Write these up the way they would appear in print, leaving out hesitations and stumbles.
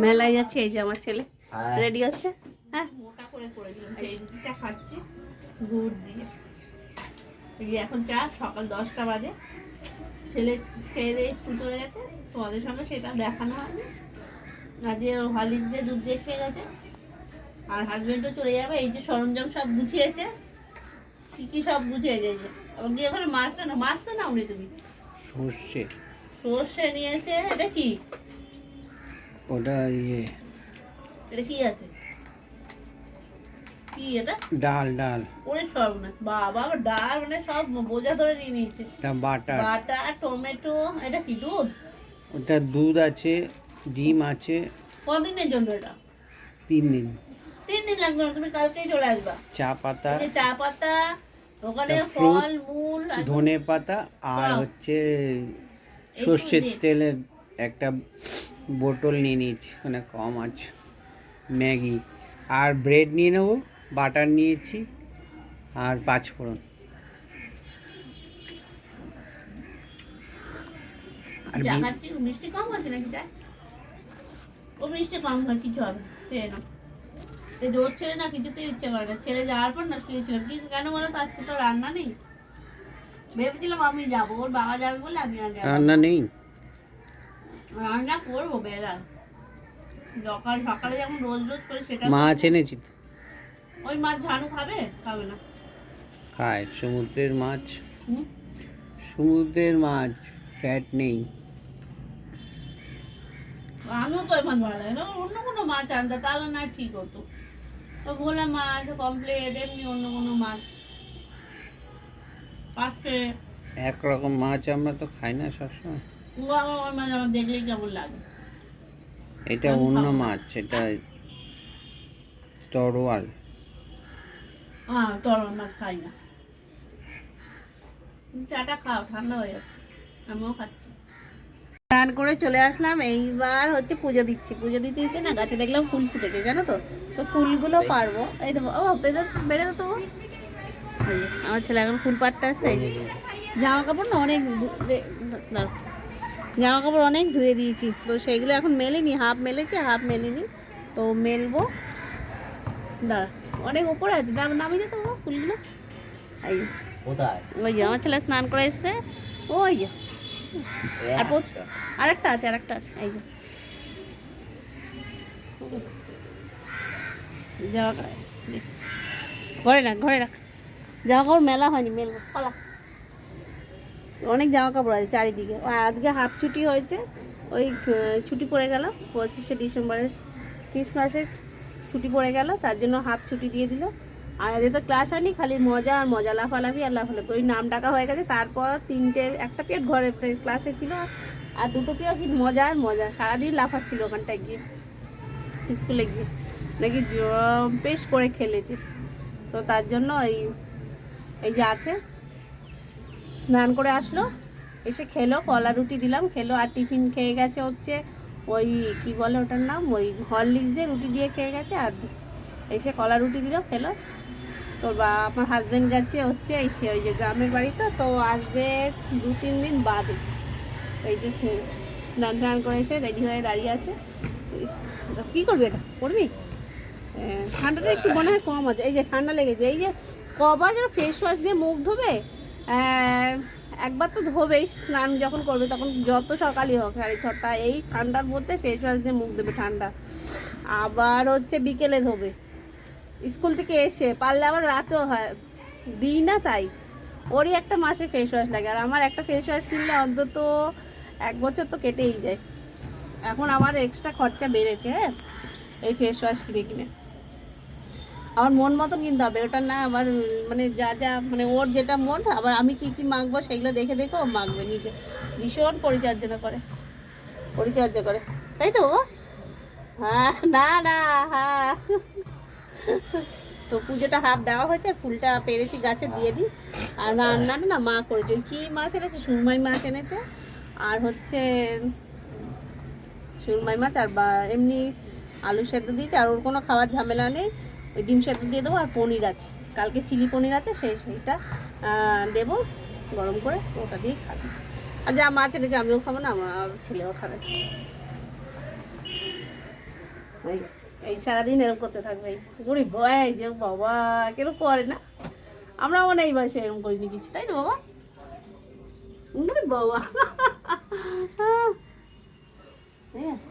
মেলায় যাচ্ছে। এই যে আমার ছেলে রেডি হচ্ছে। হ্যাঁ, মোটা করে করে দিলাম, এই রুটিটা খাচ্ছি গুড় দিয়ে। এখন চা, সকাল 10টা বাজে। ছেলে খেয়ে দিয়ে স্কুল চলে গেছে, তোমাদের সঙ্গে সেটা দেখানো হয়নি। আজকে হরলিক্স দিয়ে দুধ দিয়ে খেয়ে গেছে। আর হাজবেন্ডও চলে যাবে। এই যে সরঞ্জাম সব গুছিয়েছে, কি সব গুছিয়েছে। আবার গিয়ে ওখানে মাছটা নাও নি তুমি। সর্ষে নিয়েছে। এটা কি? ওটা এটা কি আছে? কি এটা? ডাল ওরে সর্বনাশ, বাবা আবার ডাল মানে সব বোঝা ধরে নিয়ে নিয়েছে। বাটা, টমেটো। এটা কি দুধ? ওটা দুধ আছে, ডিম আছে। কদিনের জন্য এটা? 3 দিন। 3 দিন লাগবে না, তুমি কালকেই চলে আসবা। চা পাতা, চা পাতা, ওখানে ফল মূল, ধনে পাতা, আর হচ্ছে সর্ষের তেলের একটা বোতল নিয়ে নিয়েছি, মানে কম আছে। ম্যাগি আর ব্রেড নিয়ে নেবো, বাটার নিয়েছি, আর 5 ফোড়ন। আর মিষ্টি কম আছে নাকি? চাই ও মিষ্টি কম হয়, কিছু হবে খেয়ে নাও। এই জোর ছেলে না কিছুতেই ইচ্ছে করে না। ছেলে যাওয়ার পর না শুয়েছিলাম, কিন্তু কেন বলো তো, আজকে তো রান্না নেই। ভেবেছিলাম আমি যাবো, ওর বাবা যাবে বলে আমি আর যাবো। রান্না নেই, রান্না করবো বেলা সকালে যখন রোজ করে সেটা। মাছ এনেছি তো। ওই মাছ ঝানু খাবে না? খায়, সমুদ্রের মাছ। সমুদ্রের মাছ ফ্যাট নেই। আমিও তো ওই মাছ ভালো লাগে না, অন্য কোনো মাছ আনতে তাহলে না ঠিক হতো। তো ভোলা মাছ কমপ্লিট, এমনি অন্য কোনো মাছ পাশে। একরকম মাছ আমরা তো খাই না সবসময়। ওই মাছ আমার দেখলেই কেমন লাগে। এটা অন্য মাছ, এটা তরোয়াল। হ্যাঁ, তরল মাছ খাই না। চাটা খাও, ঠান্ডা হয়ে যাচ্ছে। আমিও খাচ্ছি। স্নান করে চলে আসলাম। এইবার হচ্ছে পুজো দিচ্ছি। পুজো দিতে দিতে না গাছে দেখলাম ফুল ফুটেছে, জানো তো। তো ফুলগুলো পারবো। এই তো বেড়ে তো আমার ছেলে এখন ফুল পাড়তে আসছে। জামা কাপড় না অনেক জামা কাপড় অনেক ধুয়ে দিয়েছি, তো সেইগুলো এখন মেলিনি। হাফ মেলেছি, হাফ মেলিনি, তো মেলবো। দাঁড়া, অনেক উপরে আছে, নামিয়ে দিতে ফুলগুলো। এই ওই যে আমার ছেলে স্নান করে এসছে। ওই যে আরেকটা আছে এই যে ঘরে রাখ। জামা কাপড় মেলা হয়নি, মেলবো। পালা, অনেক জামা কাপড় আছে চারিদিকে। আজকে হাফ ছুটি হয়েছে, ওই ছুটি পড়ে গেল 25শে ডিসেম্বরের, ক্রিসমাসের ছুটি পড়ে গেল, তার জন্য হাফ ছুটি দিয়ে দিল। আর এদের তো ক্লাস হয়নি, খালি মজা আর মজা, লাফালাফি আর লাফালাফি। ওই নাম ডাকা হয়ে গেছে। তারপর একটা পিরিয়ড ঘরে ক্লাসে ছিল, আর 2টো পিরিয়ড কি মজা আর মজা, সারাদিন লাফাচ্ছিল ওখানটায় গিয়ে, স্কুলে গিয়ে নাকি বেশ করে খেলেছে। তো তার জন্য এই যে আছে, স্নান করে আসলো, এসে খেলো, কলা রুটি দিলাম, খেলো। আর টিফিন খেয়ে গেছে হচ্ছে ওই কি বলে ওটার নাম, ওই হরলিক্স দিয়ে রুটি দিয়ে খেয়ে গেছে। আর এসে কলা রুটি দিল, খেলো। তোর আমার হাজব্যান্ড গেছে হচ্ছে এসে ওই যে গ্রামের বাড়ি, তো আসবে 2-3 দিন বাদে। এই যে স্নান টান করে এসে রেডি হয়ে দাঁড়িয়ে আছে। কী করবি, এটা করবি? ঠান্ডাটা একটু মনে হয় কম আছে। এই যে ঠান্ডা লেগেছে, এই যে কবার যেন ফেস ওয়াশ দিয়ে মুখ ধোবে। একবার তো ধোবেই, স্নান যখন করবে তখন, যত সকালই হোক 6:30, এই ঠান্ডার মধ্যে ফেস ওয়াশ দিয়ে মুখ দেবে ঠান্ডা। আবার হচ্ছে বিকেলে ধোবে, স্কুল থেকে এসে পারলে আবার রাতেও হয়, দিই না তাই। ওরই একটা মাসে ফেস ওয়াশ লাগে, আর আমার একটা ফেস ওয়াশ কিনলে অন্তত 1 বছর তো কেটেই যায়। এখন আমার এক্সট্রা খরচা বেড়েছে। হ্যাঁ, এই ফেস ওয়াশ কিনে আমার মন মতো কিনতে হবে, ওটা না আবার মানে যা মানে ওর যেটা মন, আবার আমি কি মাখবো সেইগুলো দেখে ও মাখবে নিজে। ভীষণ পরিচর্যা করে, তাই তো। হ্যাঁ, না হ্যাঁ। তো পুজোটা হাফ দেওয়া হয়েছে, ফুলটা পেরেছি গাছে দিয়ে দিই। আর রান্নাটা না মা করেছে। কি মাছ এনেছে? সুরমাই মাছ এনেছে, আর হচ্ছে সুরমাই মাছ, আর এমনি আলু সেদ্ধ দিয়েছে। আর ওর কোনো খাওয়ার ঝামেলা নেই, ওই ডিম সেদ্ধ দিয়ে দেবো। আর পনির আছে, কালকে চিলি পনির আছে, সেইটা দেবো গরম করে, ওটা দিয়েই খাবে। আর যা মাছ এনেছে আমিও খাবো না, আমার ছেলেও খাবে। এই এই সারাদিন এরকম করতে থাকবে। এই গরিব ভয় যে বাবা কেন করে না, আমরাও না এই বয়সে এরকম করিনি কিছু, তাই তো বাবা? গরিব বাবা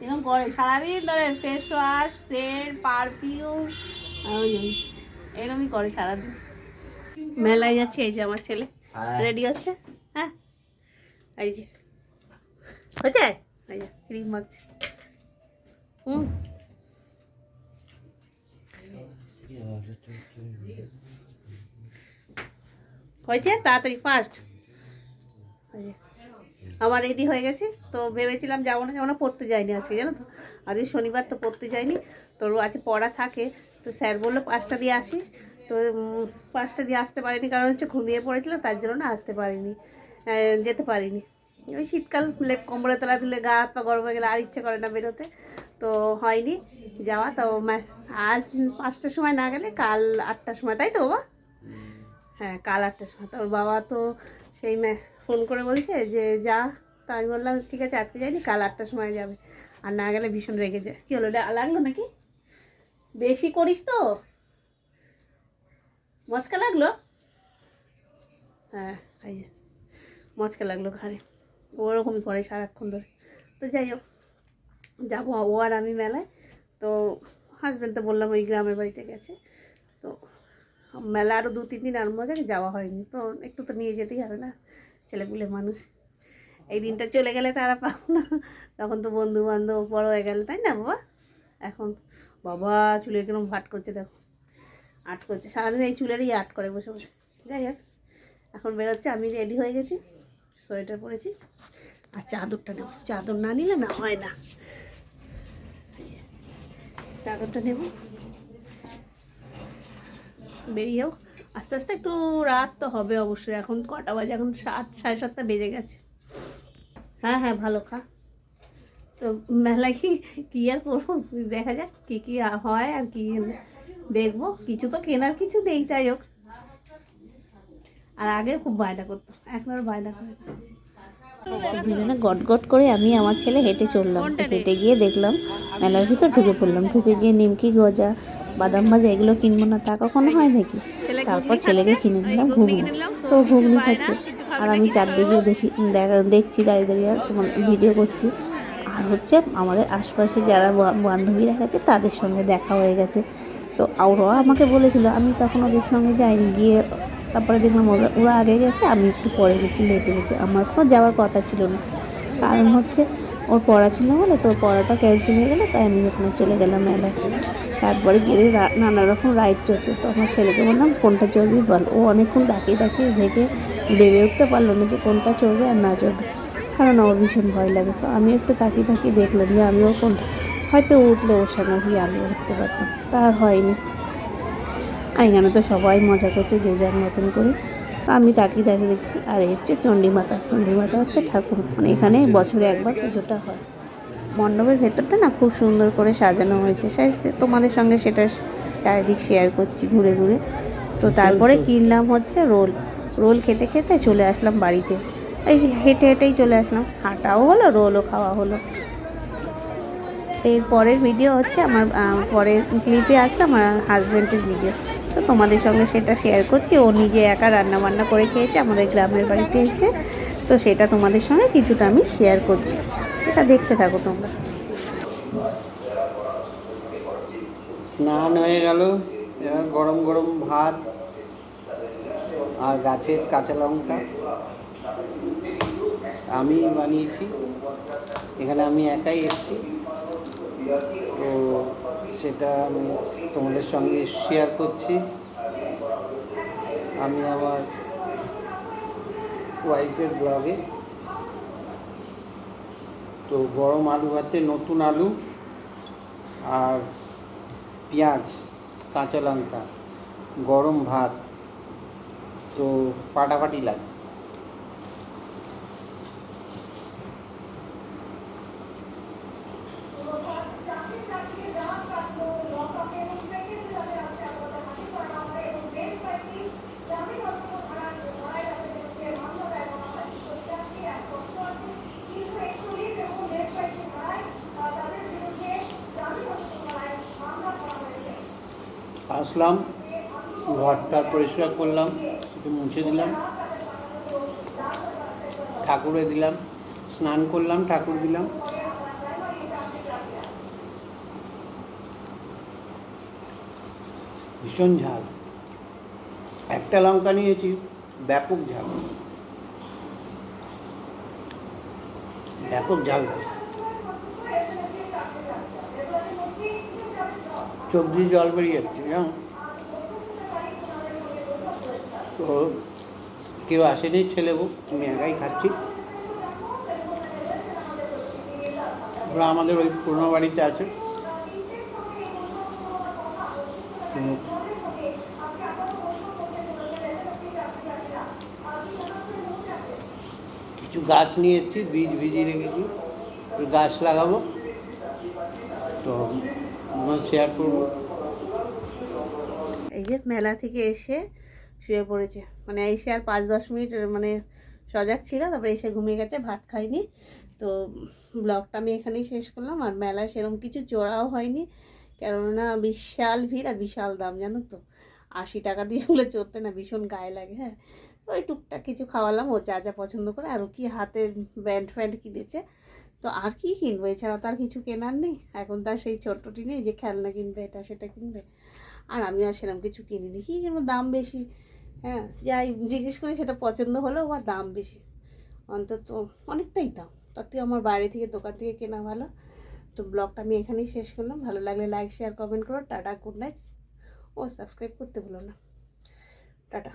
এরকম করে সারাদিন ধরে ফেস ওয়াশ, সেন্ট, পারফিউম, এরকমই করে সারাদিন। মেলায় যাচ্ছে, এই যে আমার ছেলে রেডি হচ্ছে। হ্যাঁ এই যে হচ্ছে, এই যে ক্রিম মাখছে। হয়েছে তাড়াতাড়ি ফাস্ট। আমার রেডি হয়ে গেছে, তো ভেবেছিলাম যাবো না পড়তে যাইনি আজকে, জানো তো আজকে শনিবার, তো পড়তে যাইনি। তোর আজকে পড়া থাকে, তো স্যার বললো 5টা দিয়ে আসিস, তো 5টা দিয়ে আসতে পারিনি, কারণ হচ্ছে ঘুমিয়ে পড়েছিল, তার জন্য না আসতে পারিনি, যেতে পারিনি। ওই শীতকাল কম্বলে তলা তুলে গা হাত পা গরম হয়ে গেলে আর ইচ্ছে করে না বেরোতে, তো হয়নি যাওয়া। তো আজ 5টার সময় না গেলে কাল 8টার সময়, তাই তো বাবা? হ্যাঁ কাল 8টার সময়। তো ওর বাবা তো সেই ফোন করে বলছে যে যা, তো আমি বললাম ঠিক আছে আজকে যাইনি, কাল 8টার সময় যাবে, আর না গেলে ভীষণ রেগে যায়। কী হলো, লাগলো নাকি? বেশি করিস তো, মচকা লাগলো? হ্যাঁ এই যে মচকা লাগলো ঘাড়ে, ওরকমই করে সারাক্ষণ ধরে। তো যাই হোক যাবো ও আর আমি মেলায়। তো হাজব্যান্ড তো বললাম ওই গ্রামের বাড়িতে গেছে, তো মেলা আরও 2-3 দিন আরম্ভ হয়ে গেছে, যাওয়া হয়নি, তো একটু তো নিয়ে যেতেই হবে না, ছেলেপুলে মানুষ। এই দিনটা চলে গেলে তারা পাবো না, তখন তো বন্ধু বান্ধব বড় হয়ে গেল, তাই না বাবা? এখন বাবা চুলের কিরকম ভাট করছে, দেখো আট করছে সারাদিন, এই চুলেরই আট করে বসে বসে। যাই হোক এখন বেরোচ্ছে, আমি রেডি হয়ে গেছি, সোয়েটার পরেছি, আর চাদরটা নেব, চাদর না নিলে না হয় না, চাদরটা নেব। বেরিয়েও আস্তে আস্তে, একটু রাত তো হবে অবশ্যই, এখন কটা বাজে, এখন 7-7:30 বেজে গেছে। হ্যাঁ হ্যাঁ ভালো খা। তো মেলায় কি আর করবো, দেখা যাক কী কী হয় আর কি দেখবো, কিছু তো কেনার কিছু নেই, যাই হোক। আর আগে খুব বায়না করতো, এখন আর বায়না করে। দুজনে গট করে আমি আমার ছেলে হেঁটে চললাম, হেঁটে গিয়ে দেখলাম মেলার ভিতর ঢুকে পড়লাম, ঢুকে গিয়ে নিমকি, গজা, বাদাম ভাজা এগুলো কিনবো না তা কখনো হয় নাকি। তারপর ছেলেকে কিনে দিলাম ঘুগনি, তো ঘুগনি খাচ্ছে, আর আমি চারদিকে দেখছি দাঁড়িয়ে দাঁড়িয়ে, তোমার ভিডিও করছি। আর হচ্ছে আমাদের আশপাশে যারা বান্ধবীরা গেছে তাদের সঙ্গে দেখা হয়ে গেছে, তো ওরা আমাকে বলেছিল, আমি তখন ওদের সঙ্গে যাইনি, গিয়ে তারপরে দেখলাম ওরা আগে গেছে, আমি একটু পরে গেছি, লেটে গেছি। আমার কোনো যাওয়ার কথা ছিল না, কারণ হচ্ছে ওর পড়া ছিল বলে, তো পড়াটা ক্যান্সেল হয়ে গেলো, তাই আমি ওখানে চলে গেলাম মেলায়। তারপরে গিয়ে নানা রকম রাইড চলছে, তো আমার ছেলেকে বললাম কোনটা চড়বি বল, ও অনেকক্ষণ তাকিয়ে দেখে ভেবে উঠতে পারলো না যে কোনটা চড়বে আর না চড়বে, কারণ আমার ভীষণ ভয় লাগে। তো আমি একটু তাকিয়ে দেখলাম যে আমিও কোনটা, হয়তো উঠলে ওর সঙ্গে কি আমিও উঠতে পারতাম, তা আর হয়নি। আর এখানে তো সবাই মজা করছে যে যার মতন করে, তো আমি তাকিয়ে দেখছি। আর এই হচ্ছে চণ্ডীমাতা হচ্ছে ঠাকুর, মানে এখানে বছরে একবার পুজোটা হয়। মণ্ডপের ভেতরটা না খুব সুন্দর করে সাজানো হয়েছে, তোমাদের সঙ্গে সেটা চারিদিক শেয়ার করছি ঘুরে ঘুরে। তো তারপরে কিনলাম হচ্ছে রোল খেতে খেতে চলে আসলাম বাড়িতে, এই হেঁটেই চলে আসলাম, হাঁটাও হলো রোলও খাওয়া হলো। তো এর পরের ভিডিও হচ্ছে আমার পরের ক্লিপে আসছে আমার হাজব্যান্ডের ভিডিও, তো তোমাদের সঙ্গে সেটা শেয়ার করছি। ও নিজে একা রান্নাবান্না করে খেয়েছে আমাদের গ্রামের বাড়িতে এসে, তো সেটা তোমাদের সঙ্গে কিছুটা আমি শেয়ার করছি, সেটা দেখতে থাকো তোমরা। স্নান হয়ে গেল, এবার গরম গরম ভাত আর গাছের কাঁচা লঙ্কা আমি বানিয়েছি, এখানে আমি একাই এসেছি, তো সেটা আমি তোমাদের সঙ্গে শেয়ার করছি। আমি আমার ওয়াইফের ব্লগে। তো গরম আলু ভাতে নতুন আলু আর পেঁয়াজ, কাঁচা লঙ্কা, গরম ভাত, তো ফাটাফাটি লাগে। আসলাম, ঘরটা পরিষ্কার করলাম, একটু মুছে দিলাম, ঠাকুরে দিলাম, স্নান করলাম, ঠাকুর দিলাম। ভীষণ ঝাল, একটা লঙ্কা নিয়েছি, ব্যাপক ঝাল, ব্যাপক ঝাল ভাই। চোখ দিয়ে জল বেরিয়ে যাচ্ছে জানো তো। কেউ আসেনি, ছেলে বউ, আমি একাই খাচ্ছি। ওরা আমাদের ওই পুরোনো বাড়িতে আছে। কিছু গাছ নিয়ে এসেছি, বীজ ভিজিয়ে রেখেছি, গাছ লাগাবো, তো শেয়ার করবো। এই যে মেলা থেকে এসে শুয়ে পড়েছে, মানে এসে আর 5-10 মিনিট মানে সজাগ ছিল, তারপরে এসে ঘুমিয়ে গেছে, ভাত খাইনি। তো ব্লগটা আমি এখানেই শেষ করলাম। আর মেলায় সেরকম কিছু চড়াও হয়নি, কেননা বিশাল ভিড় আর বিশাল দাম, জানো তো। 80 টাকা দিয়ে ওগুলো চড়তে না ভীষণ গায়ে লাগে। হ্যাঁ, ওই টুকটাক কিছু খাওয়ালাম, ও যা যা পছন্দ করে। আর ও কি হাতে ব্যান্ড ফ্যান্ড কিনেছে, তো আর কি কিনবো, এছাড়া তো আর কিছু কেনার নেই। এখন তার সেই ছোট্টটি নেই যে খেলনা কিনবে, এটা সেটা কিনবে। আর আমি আর সেরকম কিছু কিনিনি, কী কিনবো, দাম বেশি। হ্যাঁ, যাই জিজ্ঞেস করি সেটা পছন্দ হলেও বা দাম বেশি, অন্তত অনেকটাই দাম। তার থেকে আমার বাইরে থেকে দোকান থেকে কেনা ভালো। তো ব্লগটা আমি এখানেই শেষ করলাম। ভালো লাগলে লাইক শেয়ার কমেন্ট করো। টাটা, গুড নাইট, ও সাবস্ক্রাইব করতে ভুলো না। টাটা।